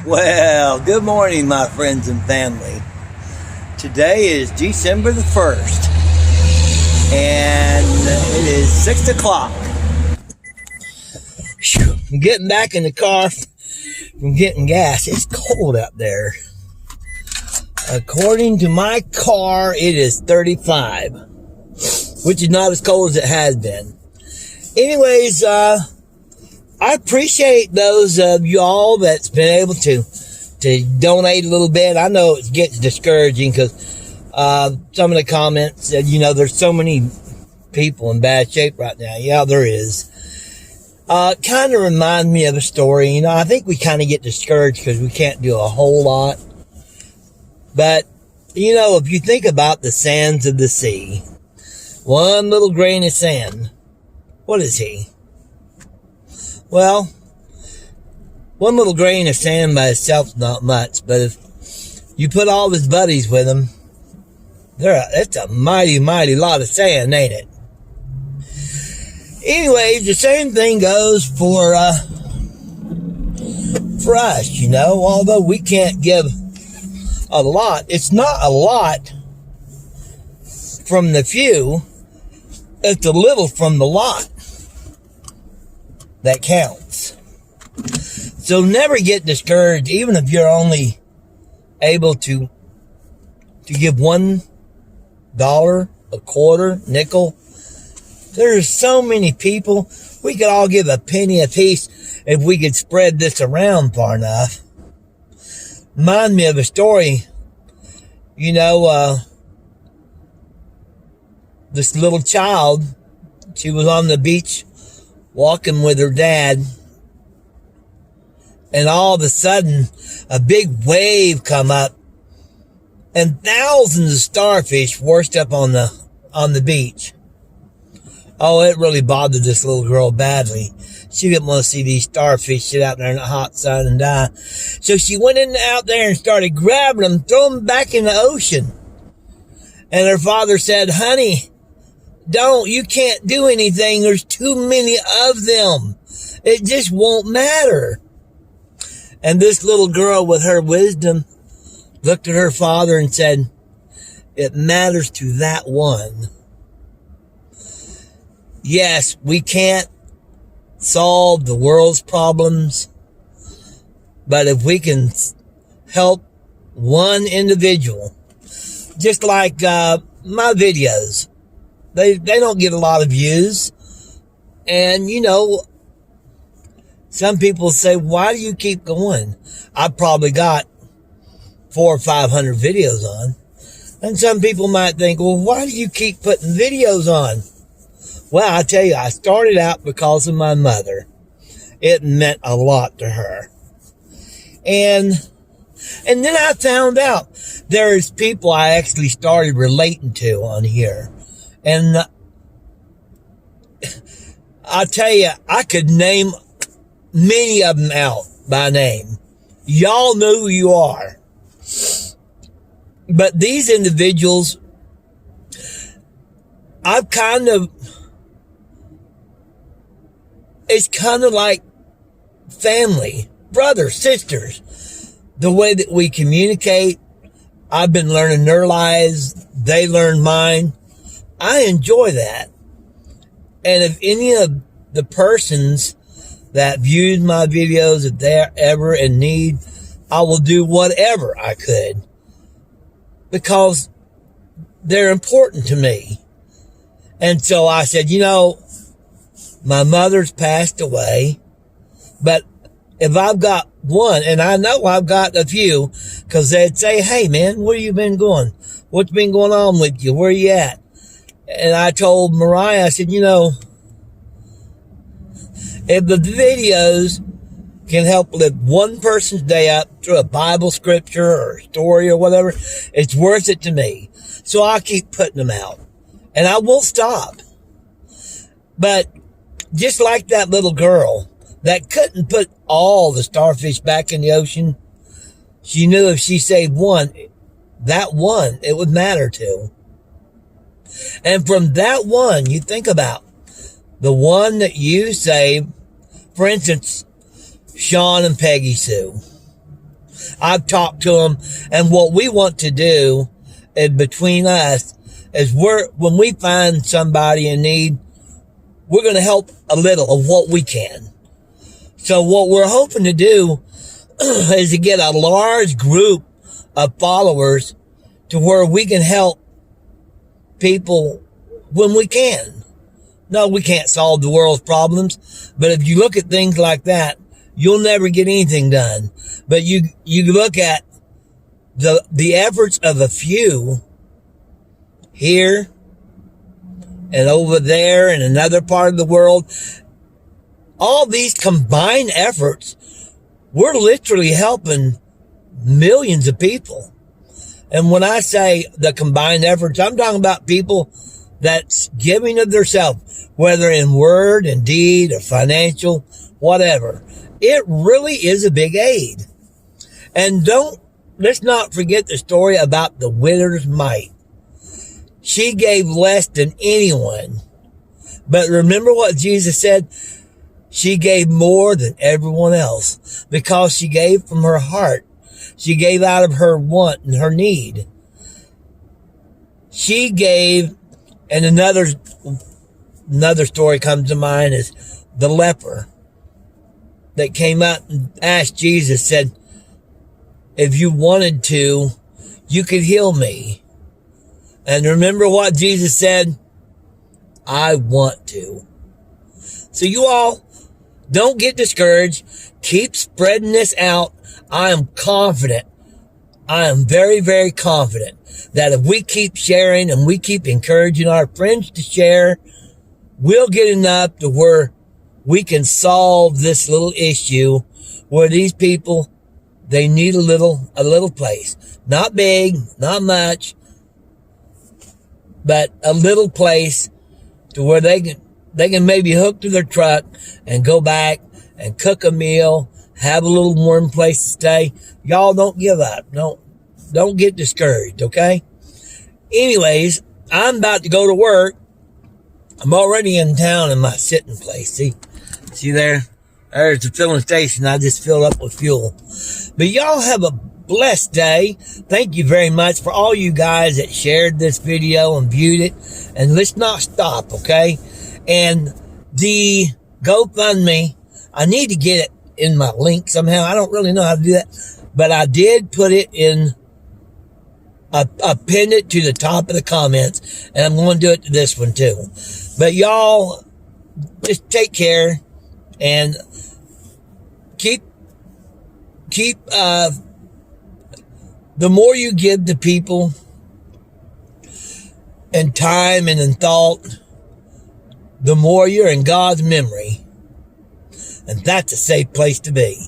Well, good morning, my friends and family. Today is December the 1st, and it is 6 o'clock. I'm getting back in the car from getting gas. It's cold out there. According to my car, it is 35, which is not as cold as it has been. Anyways, I appreciate those of y'all that's been able to donate a little bit. I know it gets discouraging because some of the comments said, there's so many people in bad shape right now. Yeah, there is. Kind of reminds me of a story. I think we kind of get discouraged because we can't do a whole lot. But, if you think about the sands of the sea, one little grain of sand, what is he? Well, one little grain of sand by itself is not much, but if you put all his buddies with him, it's a mighty, mighty lot of sand, ain't it? Anyways, the same thing goes for us, although we can't give a lot. It's not a lot from the few, it's a little from the lot that counts. So never get discouraged, even if you're only able to give $1, a quarter, nickel. There's so many people. We could all give a penny apiece if we could spread this around far enough. Remind me of a story. This little child, she was on the beach walking with her dad, and all of a sudden a big wave come up and thousands of starfish washed up on the beach. Oh, it really bothered this little girl badly. She didn't want to see these starfish sit out there in the hot sun and die. So she went out there and started grabbing them, throwing them back in the ocean. And her father said, "Honey, you can't do anything. There's too many of them. It just won't matter." And this little girl, with her wisdom, looked at her father and said, "It matters to that one." Yes, we can't solve the world's problems, but if we can help one individual, just like my videos, they don't get a lot of views. And, some people say, "Why do you keep going?" I've probably got 400 or 500 videos on. And some people might think, "Well, why do you keep putting videos on?" Well, I tell you, I started out because of my mother. It meant a lot to her. And then I found out there's people I actually started relating to on here. And I tell you, I could name many of them out by name. Y'all know who you are. But these individuals, it's kind of like family, brothers, sisters. The way that we communicate, I've been learning their lives, they learn mine. I enjoy that. And if any of the persons that views my videos, if they're ever in need, I will do whatever I could, because they're important to me. And so I said, my mother's passed away, but if I've got one, and I know I've got a few, because they'd say, "Hey man, where you been going? What's been going on with you? Where you at?" And I told Mariah, I said, if the videos can help lift one person's day up through a Bible scripture or story or whatever, it's worth it to me. So I'll keep putting them out, and I won't stop. But just like that little girl that couldn't put all the starfish back in the ocean, she knew if she saved one, that one, it would matter to. And from that one, you think about the one that you saved, for instance, Sean and Peggy Sue. I've talked to them, and what we want to do is between us is when we find somebody in need, we're going to help a little of what we can. So what we're hoping to do is to get a large group of followers to where we can help people when we can. No, we can't solve the world's problems, but if you look at things like that, you'll never get anything done. But you look at the efforts of a few here and over there in another part of the world, all these combined efforts, we're literally helping millions of people. And when I say the combined efforts, I'm talking about people that's giving of themselves, whether in word and deed or financial, whatever. It really is a big aid. And let's not forget the story about the widow's mite. She gave less than anyone. But remember what Jesus said? She gave more than everyone else because she gave from her heart. She gave out of her want and her need. She gave, and another story comes to mind is the leper that came out and asked Jesus, said, if you wanted to, you could heal me. And remember what Jesus said? I want to. So you all, don't get discouraged. Keep spreading this out. I am confident. I am very, very confident that if we keep sharing and we keep encouraging our friends to share, we'll get enough to where we can solve this little issue where these people, they need a little place. Not big, not much, but a little place to where they can maybe hook to their truck and go back and cook a meal, have a little warm place to stay. Y'all don't give up. Don't get discouraged, okay? Anyways, I'm about to go to work. I'm already in town in my sitting place. See there? There's the filling station. I just filled up with fuel. But y'all have a blessed day. Thank you very much for all you guys that shared this video and viewed it. And let's not stop, okay? And the GoFundMe, I need to get it in my link somehow. I don't really know how to do that. But I did put it in, I pinned it to the top of the comments. And I'm going to do it to this one too. But y'all, just take care. And keep, the more you give to people in time and in thought, the more you're in God's memory. And that's a safe place to be.